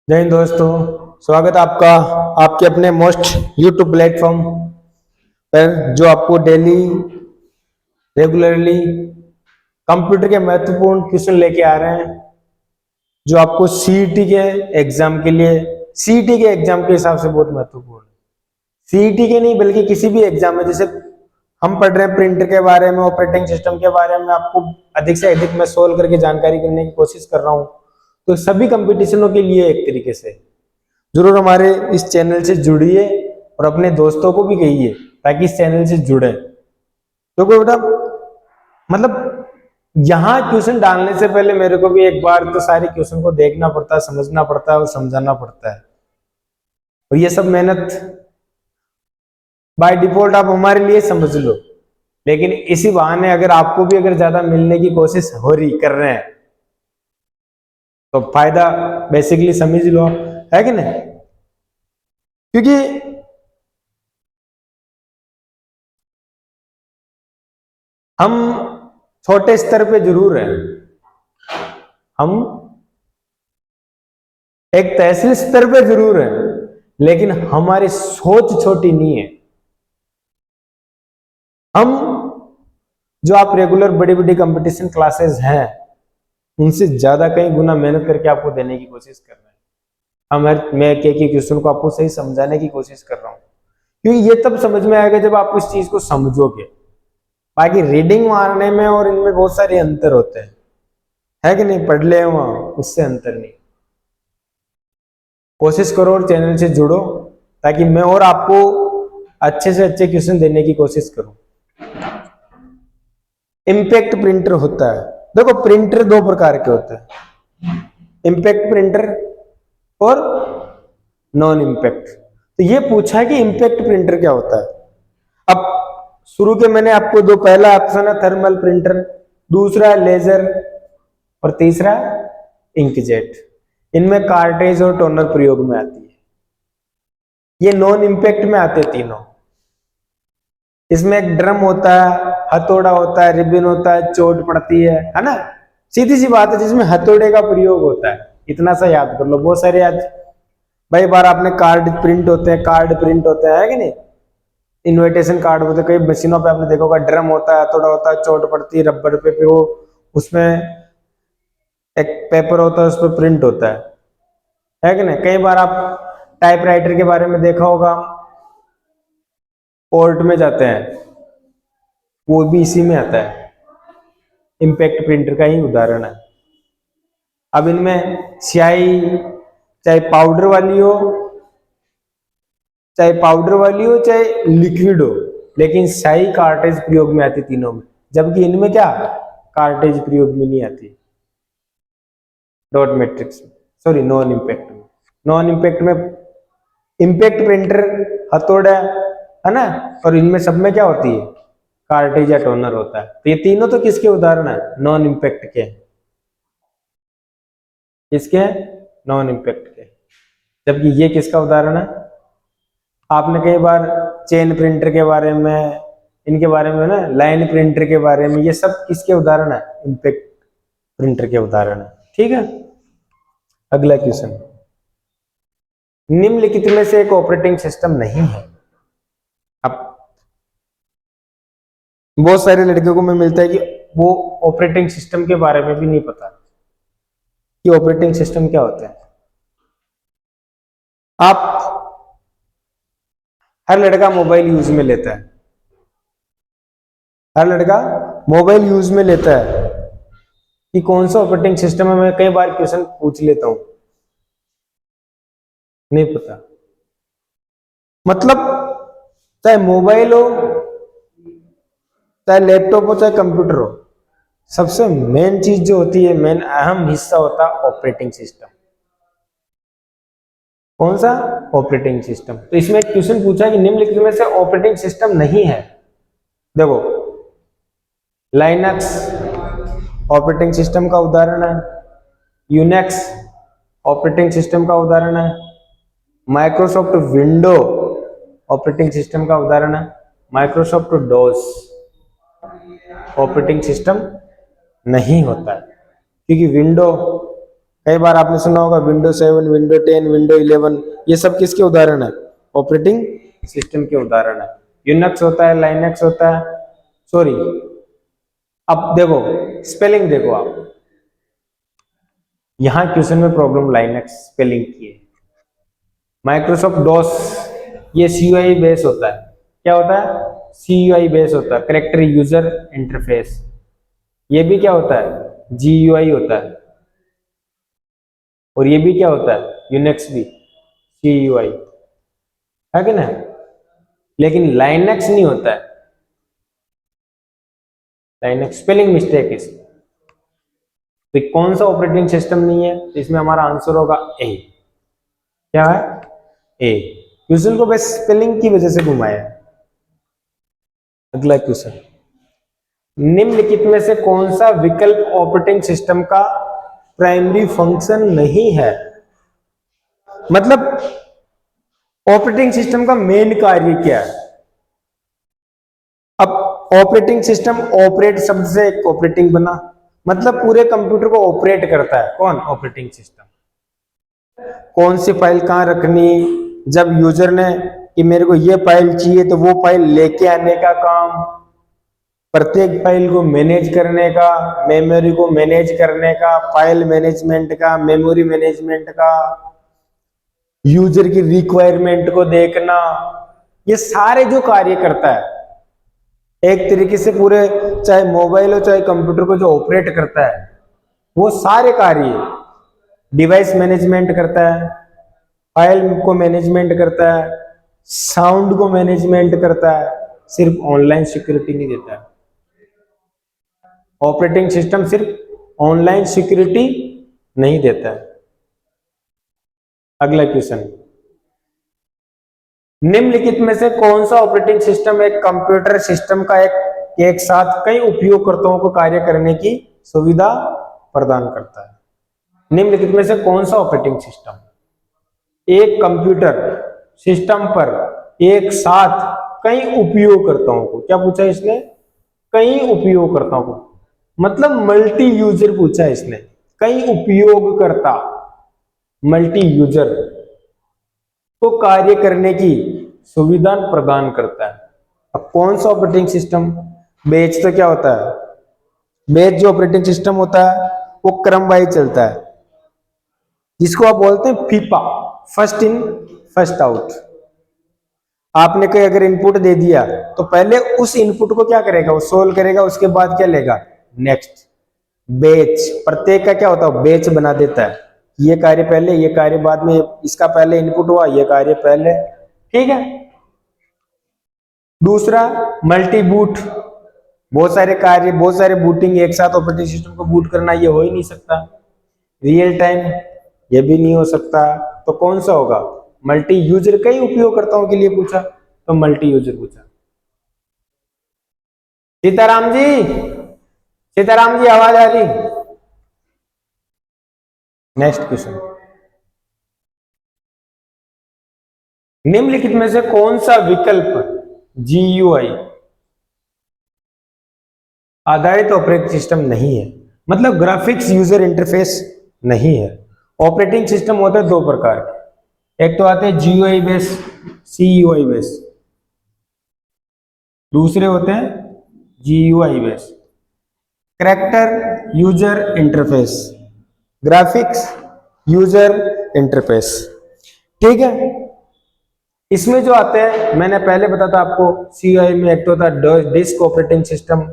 जय हिंद दोस्तों, स्वागत है आपका आपके अपने मोस्ट यूट्यूब प्लेटफॉर्म पर जो आपको डेली रेगुलरली कंप्यूटर के महत्वपूर्ण क्वेश्चन लेके आ रहे हैं, जो आपको सीईटी के एग्जाम के लिए सीईटी के एग्जाम के हिसाब से बहुत महत्वपूर्ण है। सीईटी के नहीं बल्कि किसी भी एग्जाम में, जैसे हम पढ़ रहे हैं प्रिंटर के बारे में, ऑपरेटिंग सिस्टम के बारे में, आपको अधिक से अधिक मैं सोल्व करके जानकारी करने की कोशिश कर रहा हूँ। तो सभी कंपटीशनों के लिए एक तरीके से जरूर हमारे इस चैनल से जुड़िए और अपने दोस्तों को भी कहिए ताकि इस चैनल से जुड़े। तो कोई बेटा मतलब यहाँ क्वेश्चन डालने से पहले मेरे को भी एक बार तो सारे क्वेश्चन को देखना पड़ता है, समझना पड़ता है और समझाना पड़ता है। और ये सब मेहनत बाय डिफॉल्ट आप हमारे लिए समझ लो, लेकिन इसी बहाने अगर आपको भी अगर ज्यादा मिलने की कोशिश हो रही कर रहे हैं तो फायदा बेसिकली समझ लो आप, है कि नहीं? क्योंकि हम छोटे स्तर पे जरूर हैं, हम एक तहसील स्तर पे जरूर हैं, लेकिन हमारी सोच छोटी नहीं है। हम जो आप रेगुलर बड़ी बड़ी कंपटीशन क्लासेस हैं उनसे ज्यादा कई गुना मेहनत करके आपको देने की कोशिश कर रहे हैं। मैं एक क्वेश्चन को आपको सही समझाने की कोशिश कर रहा हूं, क्योंकि ये तब समझ में आएगा जब आप इस चीज को समझोगे। बाकी रीडिंग मारने में और इनमें बहुत सारे अंतर होते हैं, है कि नहीं? पढ़ ले वहां, उससे अंतर नहीं। कोशिश करो और चैनल से जुड़ो ताकि मैं और आपको अच्छे से अच्छे क्वेश्चन देने की कोशिश करूं। इम्पैक्ट प्रिंटर होता है, देखो प्रिंटर दो प्रकार के होते हैं, इम्पैक्ट प्रिंटर और नॉन इम्पैक्ट। तो ये पूछा है कि इम्पैक्ट प्रिंटर क्या होता है। अब शुरू के मैंने आपको दो, पहला ऑप्शन है थर्मल प्रिंटर, दूसरा लेजर और तीसरा इंकजेट। इनमें कार्ट्रिज और टोनर प्रयोग में आती है। ये नॉन इम्पैक्ट में आते तीनों। इसमें एक ड्रम होता है, हथौड़ा होता है, रिबन होता है, चोट पड़ती है ना? सीधी सी बात है, जिसमें हथौड़े का प्रयोग होता है। इतना सा याद कर लो। बहुत सारे आज भाई बार आपने कार्ड प्रिंट होते हैं, कार्ड प्रिंट होते हैं, है कि नहीं? इनविटेशन कार्ड होते हैं। कई मशीनों पे आपने देखा होगा ड्रम होता है, हथौड़ा होता है, चोट पड़ती है रबड़ पे, फिर वो उसमें एक पेपर होता है, उस पर प्रिंट होता है कि नहीं? कई बार आप टाइपराइटर के बारे में देखा होगा, कोर्ट में जाते हैं, वो भी इसी में आता है। इम्पैक्ट प्रिंटर का ही उदाहरण है। अब इनमें स्याही चाहे पाउडर वाली हो, चाहे लिक्विड हो, लेकिन स्याही कार्ट्रिज प्रयोग में आती तीनों में, जबकि इनमें क्या कार्ट्रिज प्रयोग में नहीं आती। डॉट मैट्रिक्स में, सॉरी नॉन इम्पैक्ट में। नॉन इम्पैक्ट में इम्पैक्ट प्रिंटर हथौड़ा है ना, और इनमें सब में क्या होती है कार्ट्रिज या टोनर होता है। तो ये तीनों तो किसके उदाहरण है? नॉन इम्पैक्ट के। किसके? नॉन इम्पैक्ट के। जबकि ये किसका उदाहरण है? आपने कई बार चेन प्रिंटर के बारे में, इनके बारे में ना, लाइन प्रिंटर के बारे में, ये सब किसके उदाहरण है? इम्पैक्ट प्रिंटर के उदाहरण है। ठीक है, अगला क्वेश्चन। निम्नलिखित में से एक ऑपरेटिंग सिस्टम नहीं है। अब बहुत सारे लड़कियों को में मिलता है कि वो ऑपरेटिंग सिस्टम के बारे में भी नहीं पता कि ऑपरेटिंग सिस्टम क्या होता है। आप हर लड़का मोबाइल यूज में लेता है, हर लड़का मोबाइल यूज में लेता है कि कौन सा ऑपरेटिंग सिस्टम है। मैं कई बार क्वेश्चन पूछ लेता हूं, नहीं पता। मतलब चाहे मोबाइल हो, चाहे लैपटॉप हो, चाहे कंप्यूटर हो, सबसे मेन चीज जो होती है, मेन अहम हिस्सा होता है ऑपरेटिंग सिस्टम। कौन सा? Operating system. तो इसमें एक क्वेश्चन पूछा है कि निम्नलिखित में से ऑपरेटिंग सिस्टम नहीं है। देखो लाइनक्स ऑपरेटिंग सिस्टम का उदाहरण है, यूनिक्स ऑपरेटिंग सिस्टम का उदाहरण है, माइक्रोसॉफ्ट विंडो ऑपरेटिंग सिस्टम का उदाहरण है, माइक्रोसॉफ्ट डॉस ऑपरेटिंग सिस्टम नहीं होता है, क्योंकि विंडो कई बार आपने सुना होगा विंडो 7, विंडो 10, विंडो 11, ये सब किसके उदाहरण है? ऑपरेटिंग सिस्टम के उदाहरण है। यूनिक्स होता है, लाइनक्स होता है, सॉरी, अब देखो स्पेलिंग देखो आप, यहां क्वेश्चन में प्रॉब्लम लाइनक्स स्पेलिंग की है। माइक्रोसॉफ्ट डॉस ये सीयूआई बेस होता है। क्या होता है? सीयूआई बेस होता है, कैरेक्टर यूजर इंटरफेस। ये भी क्या होता है? जीयूआई होता है। और ये भी क्या होता है? यूनिक्स भी सीयूआई है कि ना? लेकिन लाइनक्स नहीं होता है। लाइनक्स स्पेलिंग मिस्टेक है। तो कौन सा ऑपरेटिंग सिस्टम नहीं है? तो इसमें हमारा आंसर होगा ए। क्या है? ए। क्वेश्चन को बस स्पेलिंग की वजह से घुमाया। अगला क्वेश्चन, निम्नलिखित में से कौन सा विकल्प ऑपरेटिंग सिस्टम का प्राइमरी फंक्शन नहीं है? मतलब ऑपरेटिंग सिस्टम का मेन कार्य क्या है? अब ऑपरेटिंग सिस्टम, ऑपरेट शब्द से एक ऑपरेटिंग बना, मतलब पूरे कंप्यूटर को ऑपरेट करता है कौन? Operating system. कौन सी फाइल कहाँ रखनी, जब यूजर ने कि मेरे को ये फाइल चाहिए तो वो फाइल लेके आने का काम, प्रत्येक फाइल को मैनेज करने का, मेमोरी को मैनेज करने का, फाइल मैनेजमेंट का, मेमोरी मैनेजमेंट का, यूजर की रिक्वायरमेंट को देखना, ये सारे जो कार्य करता है एक तरीके से पूरे, चाहे मोबाइल हो चाहे कंप्यूटर को जो ऑपरेट करता है, वो सारे कार्य डिवाइस मैनेजमेंट करता है, फाइल को मैनेजमेंट करता है, साउंड को मैनेजमेंट करता है, सिर्फ ऑनलाइन सिक्योरिटी नहीं देता है। ऑपरेटिंग सिस्टम सिर्फ ऑनलाइन सिक्योरिटी नहीं देता है। अगला क्वेश्चन, निम्नलिखित में से कौन सा ऑपरेटिंग सिस्टम एक कंप्यूटर सिस्टम का एक साथ कई उपयोगकर्ताओं को कार्य करने की सुविधा प्रदान करता है? निम्नलिखित में से कौन सा ऑपरेटिंग सिस्टम एक कंप्यूटर सिस्टम पर एक साथ कई उपयोगकर्ताओं को, क्या पूछा है इसने? कई उपयोगकर्ताओं को, मतलब मल्टी यूजर पूछा है इसने। कई उपयोगकर्ता, मल्टी यूजर को कार्य करने की सुविधा प्रदान करता है। अब कौन सा ऑपरेटिंग सिस्टम? बेच तो क्या होता है? बेच जो ऑपरेटिंग सिस्टम होता है वो क्रमवाइज चलता है, जिसको आप बोलते हैं FIFA, first in first out. आपने कोई अगर इनपुट दे दिया तो पहले उस इनपुट को क्या करेगा? वो सोल्व करेगा, उसके बाद क्या लेगा? नेक्स्ट। बेच, प्रत्येक का क्या होता है? बेच बना देता है, ये कार्य पहले, ये कार्य बाद में, इसका पहले इनपुट हुआ, ये कार्य पहले, ठीक है। दूसरा मल्टी बूट, बहुत सारे कार्य, बहुत सारे बूटिंग एक साथ ऑपरेटिंग सिस्टम को बूट करना, ये हो ही नहीं सकता। रियल टाइम, ये भी नहीं हो सकता। तो कौन सा होगा? मल्टी यूजर, कई उपयोगकर्ताओं के लिए पूछा तो मल्टी यूजर पूछा। सीताराम जी, सीताराम जी आवाज आ रही? नेक्स्ट क्वेश्चन, निम्नलिखित में से कौन सा विकल्प जीयूआई आधारित ऑपरेटिंग सिस्टम नहीं है? मतलब ग्राफिक्स यूजर इंटरफेस नहीं है। ऑपरेटिंग सिस्टम होते हैं दो प्रकार के, एक तो आते हैं जीयूआई बेस, सीयूआई बेस, दूसरे होते हैं GUI base, character user interface, graphics user interface, ठीक है। इसमें जो आते हैं, मैंने पहले बताया था आपको, सीयूआई में एक तो होता है disc operating system,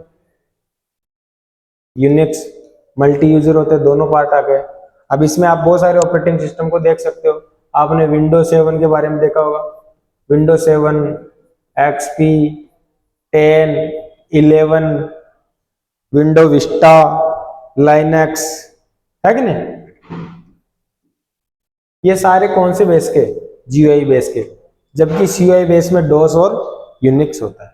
Unix, multi user होते हैं, दोनों पार्ट आ गए। अब इसमें आप बहुत सारे ऑपरेटिंग सिस्टम को देख सकते हो। आपने विंडोज 7 के बारे में देखा होगा, Windows 7, XP, 10, 11, window Vista, Linux, है कि नहीं? ये सारे कौन से बेस के? जीयूआई बेस के, जबकि सीयूआई बेस में डोस और यूनिक्स होता है,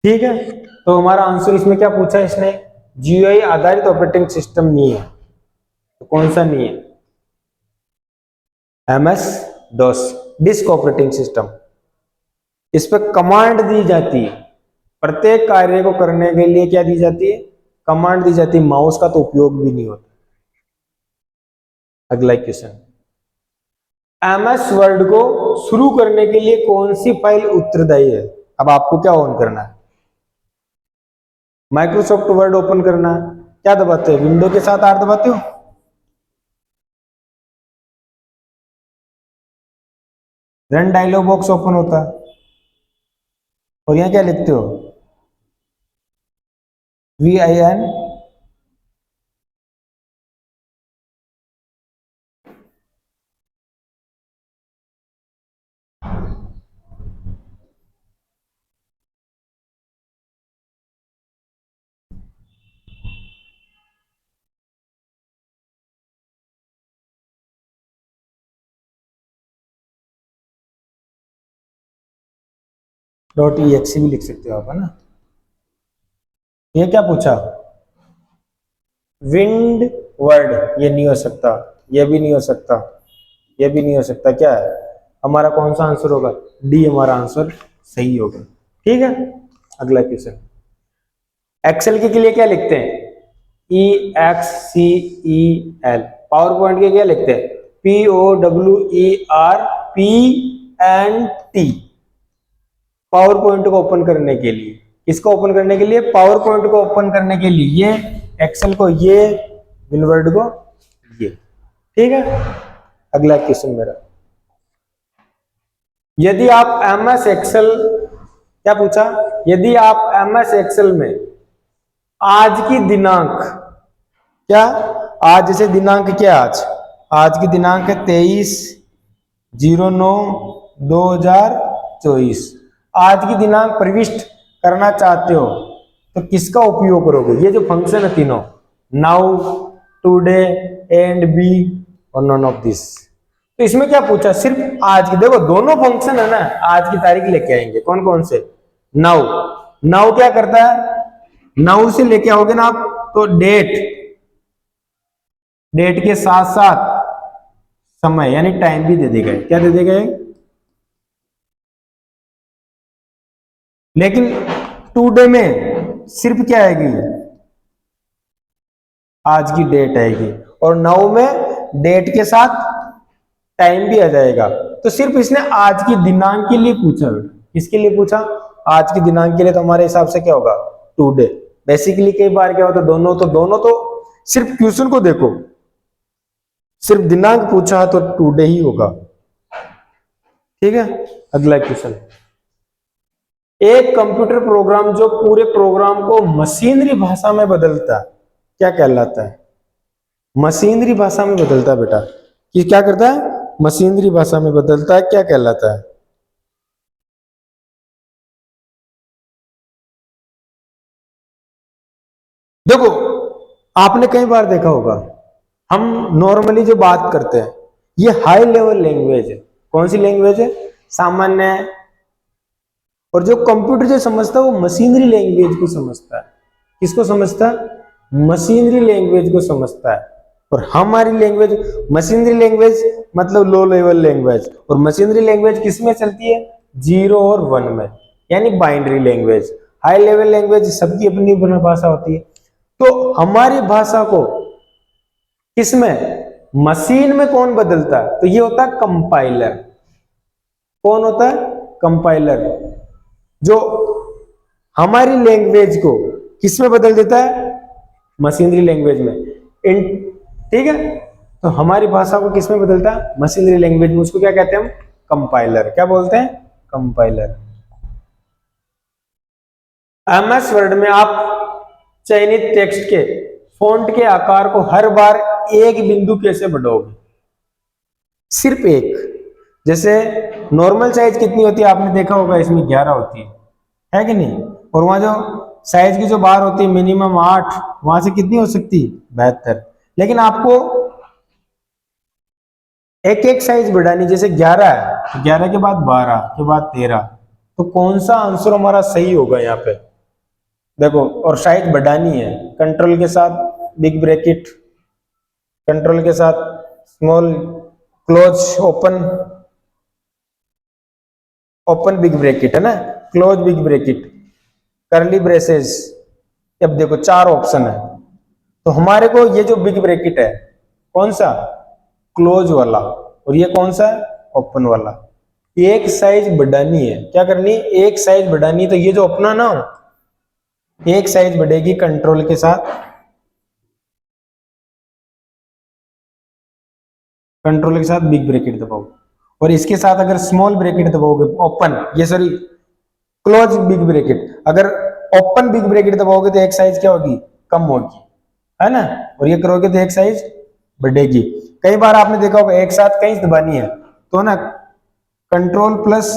ठीक है। तो हमारा आंसर इसमें क्या पूछा है इसने? जीयूआई आधारित ऑपरेटिंग सिस्टम नहीं है। तो कौन सा नहीं है? MS DOS, disk operating system. इस पर कमांड दी जाती है, प्रत्येक कार्य को करने के लिए क्या दी जाती है? कमांड दी जाती है। माउस का तो उपयोग भी नहीं होता। अगला क्वेश्चन, एमएस वर्ड को शुरू करने के लिए कौन सी फाइल उत्तरदायी है? अब आपको क्या ऑन करना है? माइक्रोसॉफ्ट वर्ड ओपन करना है। क्या दबाते हो? विंडो के साथ आर दबाते हो? रन डायलॉग बॉक्स ओपन होता है और यहां क्या लिखते हो? VIN .exe भी लिख सकते हो आप, है ना। ये क्या पूछा? विंड वर्ड, ये नहीं हो सकता, ये भी नहीं हो सकता, ये भी नहीं हो सकता। क्या है हमारा? कौन सा आंसर होगा? डी हमारा आंसर सही होगा। ठीक है, अगला क्वेश्चन, एक्सेल के लिए क्या लिखते हैं? EXCEL। पावर पॉइंट के क्या लिखते हैं? POWERPNT। पावर पॉइंट को ओपन करने के लिए, इसको ओपन करने के लिए, पावर पॉइंट को ओपन करने के लिए ये, एक्सेल को ये, विनवर्ड को ये। ठीक है, अगला क्वेश्चन मेरा, यदि आप एमएस एक्सेल, क्या पूछा? यदि आप एमएस एक्सेल में आज की दिनांक, क्या आज, जैसे दिनांक क्या आज की दिनांक है 23/09/2024, आज की दिनांक प्रविष्ट करना चाहते हो तो किसका उपयोग करोगे? ये जो फंक्शन है तीनों, नाउ, टुडे, एंड, बी और नॉन ऑफ दिस। तो इसमें क्या पूछा? सिर्फ आज की। देखो दोनों फंक्शन है ना, आज की तारीख लेके आएंगे। कौन कौन से? नाउ, नाउ क्या करता है? नाउ से लेके आओगे ना आप तो डेट, डेट के साथ साथ समय यानी टाइम भी दे देगा। क्या दे देगा? लेकिन टुडे में सिर्फ क्या आएगी? आज की डेट आएगी, और नाउ में डेट के साथ टाइम भी आ जाएगा। तो सिर्फ इसने आज की दिनांक के लिए पूछा। किसके लिए पूछा? आज की दिनांक के लिए। तो हमारे हिसाब से क्या होगा? टुडे। बेसिकली कई बार क्या होता है, दोनों तो सिर्फ क्वेश्चन को देखो, सिर्फ दिनांक पूछा है तो टुडे ही होगा। ठीक है, अगला क्वेश्चन, एक कंप्यूटर प्रोग्राम जो पूरे प्रोग्राम को मशीनरी भाषा में बदलता है, क्या कहलाता है? मशीनरी भाषा में बदलता है बेटा। कि क्या करता है? मशीनरी भाषा में बदलता है। क्या कहलाता है? देखो आपने कई बार देखा होगा, हम नॉर्मली जो बात करते हैं ये हाई लेवल लैंग्वेज है। कौन सी लैंग्वेज है? सामान्य। और जो कंप्यूटर जो समझता है वो मशीनरी लैंग्वेज को समझता है। किसको समझता है? मशीनरी लैंग्वेज को समझता है। और हमारी लैंग्वेज मशीनरी लैंग्वेज मतलब लो लेवल लैंग्वेज, और मशीनरी लैंग्वेज किस में चलती है? 0 और 1 में, यानी binary language. High level language सबकी अपनी अपनी भाषा होती है। तो हमारी भाषा को किसमें? मशीन में कौन बदलता है? तो ये होता है कंपाइलर। कौन होता है? कंपाइलर, जो हमारी लैंग्वेज को किसमें बदल देता है? मशीनरी लैंग्वेज में। ठीक है, तो हमारी भाषा को किसमें बदलता है? मशीनरी लैंग्वेज में। उसको क्या कहते हैं हम? कंपाइलर। क्या बोलते हैं? कंपाइलर। एमएस वर्ड में आप चयनित टेक्स्ट के फॉन्ट के आकार को हर बार एक बिंदु कैसे बढ़ाओगे? सिर्फ एक। जैसे नॉर्मल साइज कितनी होती है आपने देखा होगा, इसमें 11 होती है कि नहीं? और वहां जो साइज की जो बार होती है मिनिमम 8, वहां से कितनी हो सकती है? 72। लेकिन आपको एक एक साइज बढ़ानी, जैसे 11 है, 11 के बाद 12 के बाद 13, तो कौन सा आंसर हमारा सही होगा यहाँ पे? देखो, और साइज बढ़ानी है कंट्रोल के साथ बिग ब्रैकेट, कंट्रोल के साथ small, close, open, open big bracket है ना, क्लोज बिग ब्रैकेट, करली ब्रेसेस। अब देखो 4 ऑप्शन है, तो हमारे को ये जो बिग ब्रैकेट है कौन सा? क्लोज वाला, और ये कौन सा है, ओपन वाला। एक साइज बढ़ानी है, क्या करनी है, एक साइज बढ़ानी है। तो ये जो अपना ना एक साइज बढ़ेगी कंट्रोल के साथ, कंट्रोल के साथ बिग ब्रैकेट दबाओ, और इसके साथ अगर स्मॉल ब्रैकेट दबाओगे, ओपन, ये सॉरी क्लोज बिग ब्रैकेट, अगर ओपन बिग ब्रैकेट दबाओगे तो एक साइज क्या होगी, कम होगी, है ना, और ये करोगे तो एक साइज बढ़ेगी। कई बार आपने देखा होगा एक साथ कई दबानी है तो ना कंट्रोल प्लस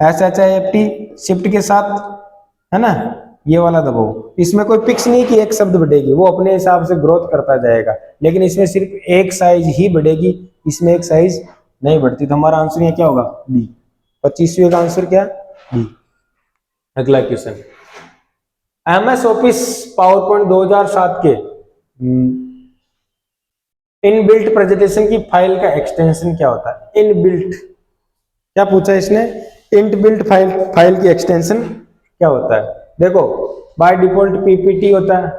SHIFT शिफ्ट के साथ, है ना, ये वाला दबाओ। इसमें कोई फिक्स नहीं कि एक शब्द बढ़ेगी, वो अपने हिसाब से ग्रोथ करता जाएगा, लेकिन इसमें सिर्फ एक साइज ही बढ़ेगी, इसमें एक साइज नहीं बढ़ती। तो हमारा आंसर ये क्या होगा, बी। 25वें का आंसर क्या, बी। अगला question, MS office power point 2007 के इनबिल्ट प्रेजेंटेशन की फाइल का एक्सटेंशन क्या होता है। इनबिल्ट क्या पूछा है इसने, इनबिल्ट फाइल की एक्सटेंशन क्या होता है। देखो बाय डिफॉल्ट PPT होता है,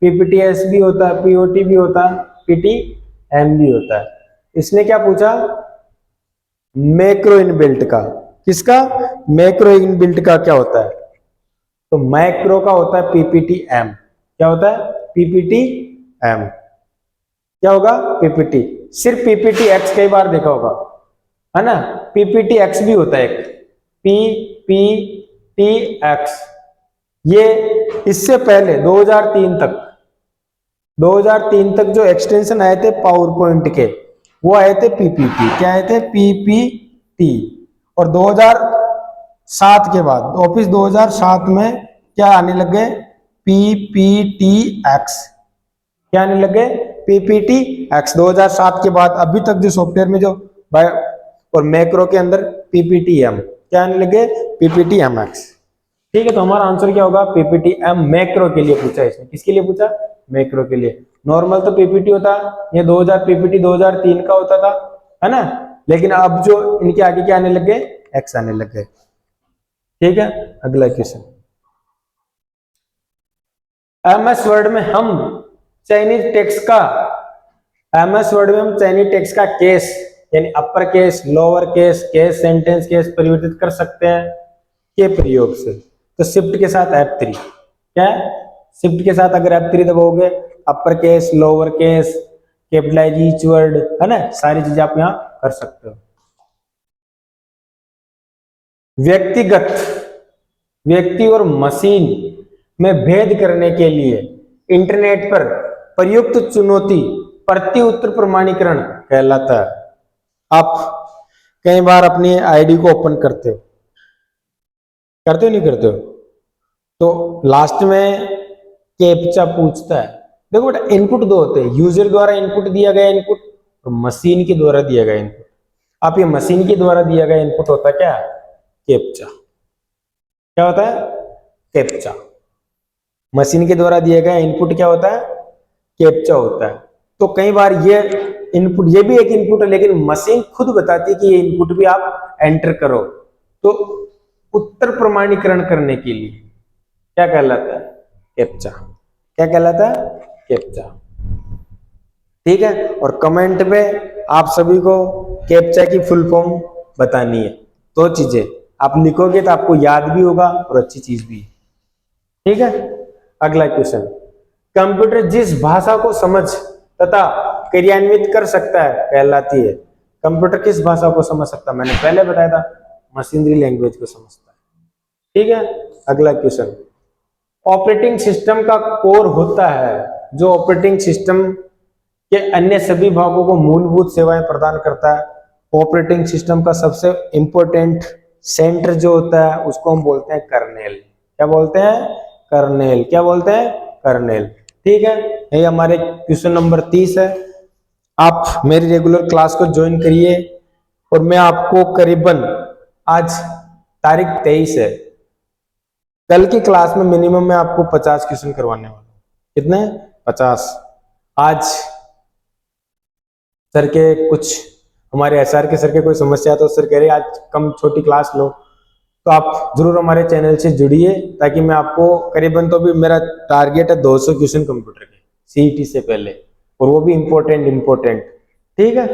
PPTS भी होता है, POT भी होता है, PTM भी होता है। इसने क्या पूछा, मैक्रो इनबिल्ट का। किसका, मैक्रो इनबिल्ट का क्या होता है। तो मैक्रो का होता है PPTM। क्या होता है, PPTM। क्या होगा, PPT। सिर्फ PPTX कई बार देखा होगा, है ना, PPTX भी होता है एक, PPTX। ये इससे पहले 2003 तक जो एक्सटेंशन आए थे पावर पॉइंट के, वो आए थे PPT। क्या आए थे, PPT। और 2007 के बाद, ऑफिस 2007 में क्या आने लग गए, PPTX। क्या आने लग गए, PPTX। 2007 के बाद अभी तक जो सॉफ्टवेयर में जो और मैक्रो के अंदर PPTM क्या आने लगे, PPTMX। ठीक है, तो हमारा आंसर क्या होगा, PPTM। मैक्रो के लिए पूछा इसने, किसके लिए पूछा, मैक्रो के लिए। नॉर्मल तो PPT होता, ये 2000 PPT 2003 का होता था, है ना, लेकिन अब जो इनके आगे क्या आने लग गए, X आने लग गए। ठीक है, अगला क्वेश्चन, MS वर्ड में हम चाइनीज टेक्स्ट का, MS वर्ड में हम चाइनीज टेक्स्ट का केस यानी अपर case, lower case, case sentence case परिवर्तित कर सकते हैं के प्रयोग से। तो शिफ्ट के साथ F3, क्या है, शिफ्ट के साथ अगर F3 दबाओगे, upper case, lower case, capitalise each word, है ना, सारी चीजें आप यहां कर सकते हो। व्यक्तिगत, व्यक्ति और मशीन में भेद करने के लिए इंटरनेट पर प्रयुक्त चुनौती प्रति उत्तर प्रमाणीकरण कहलाता है। आप कई बार अपनी आईडी को ओपन करते हो नहीं करते हो, तो लास्ट में कैप्चा पूछता है। देखो बेटा, इनपुट दो होते हैं, यूजर द्वारा इनपुट दिया गया इनपुट और मशीन के द्वारा दिया गया इनपुट। आप ये मशीन के द्वारा दिया गया इनपुट होता है क्या, कैप्चा। क्या होता है, कैप्चा। मशीन के द्वारा दिया गया इनपुट क्या होता है, कैप्चा होता है। तो कई बार ये इनपुट, ये भी एक इनपुट है, लेकिन मशीन खुद बताती है कि ये इनपुट भी आप एंटर करो। तो उत्तर प्रमाणीकरण करने के लिए क्या कहलाता है, कैप्चा। क्या कहलाता है, कैप्चा। ठीक है, और कमेंट में आप सभी को कैप्चा की फुल फॉर्म बतानी है। दो चीजें आप लिखोगे तो आपको याद भी होगा और अच्छी चीज भी। ठीक है, अगला क्वेश्चन, कंप्यूटर जिस भाषा को समझ तथा क्रियान्वित कर सकता है कहलाती है। कंप्यूटर किस भाषा को समझ सकता है, मैंने पहले बताया था, मशीनरी लैंग्वेज को समझता है। ठीक है, अगला क्वेश्चन, ऑपरेटिंग सिस्टम का कोर होता है जो ऑपरेटिंग सिस्टम के अन्य सभी भागों को मूलभूत सेवाएं प्रदान करता है। ऑपरेटिंग सिस्टम का सबसे इंपॉर्टेंट सेंटर जो होता है उसको हम बोलते हैं कर्नेल। क्या बोलते हैं, कर्नेल। क्या बोलते हैं, कर्नेल। ठीक है, ये हमारे क्वेश्चन नंबर 30 है। आप मेरी रेगुलर क्लास को ज्वाइन करिए और मैं आपको करीबन, आज तारीख 23 है, कल की क्लास में मिनिमम मैं आपको 50 क्वेश्चन करवाने वाला हूँ। कितने, 50। आज सर के कुछ, हमारे SR के सर के कोई समस्या, तो सर कह रहे आज कम छोटी क्लास लो, तो आप जरूर हमारे चैनल से जुड़िए, ताकि मैं आपको करीबन, तो भी मेरा टारगेट है 200 क्वेश्चन कंप्यूटर के CET से पहले। और वो भी इम्पोर्टेंट। ठीक है,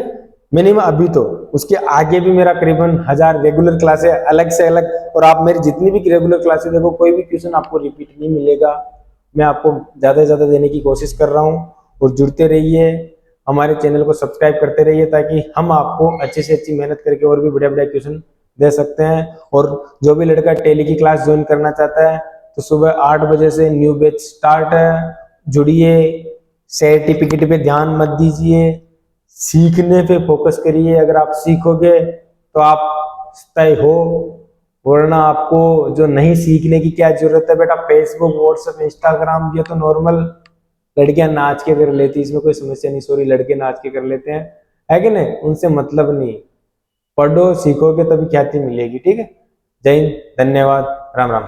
मिनिमम अभी तो उसके आगे भी मेरा करीबन 1000 रेगुलर क्लासेस अलग से अलग, और आप मेरी जितनी भी रेगुलर क्लासेस देखो, कोई भी क्वेश्चन आपको रिपीट नहीं मिलेगा। मैं आपको ज्यादा से ज्यादा देने की कोशिश कर रहा हूँ, और जुड़ते रहिए, हमारे चैनल को सब्सक्राइब करते रहिए, ताकि हम आपको अच्छी से अच्छी मेहनत करके और भी बढ़िया बढ़िया क्वेश्चन दे सकते हैं। और जो भी लड़का टेली की क्लास ज्वाइन करना चाहता है तो सुबह 8 बजे से न्यू बैच स्टार्ट है, जुड़िए। सर्टिफिकेट पे ध्यान मत दीजिए, सीखने पे फोकस करिए। अगर आप सीखोगे तो आप तय हो, वरना आपको जो नहीं सीखने की क्या जरूरत है बेटा। फेसबुक, व्हाट्सएप, इंस्टाग्राम ये तो नॉर्मल लड़कियां नाच के कर लेती, इसमें कोई समस्या नहीं। सॉरी, लड़के नाच के कर लेते हैं, है कि नहीं, उनसे मतलब नहीं। पढ़ो, सीखोगे तभी ख्याति मिलेगी। ठीक है, जय हिंद, धन्यवाद, राम राम।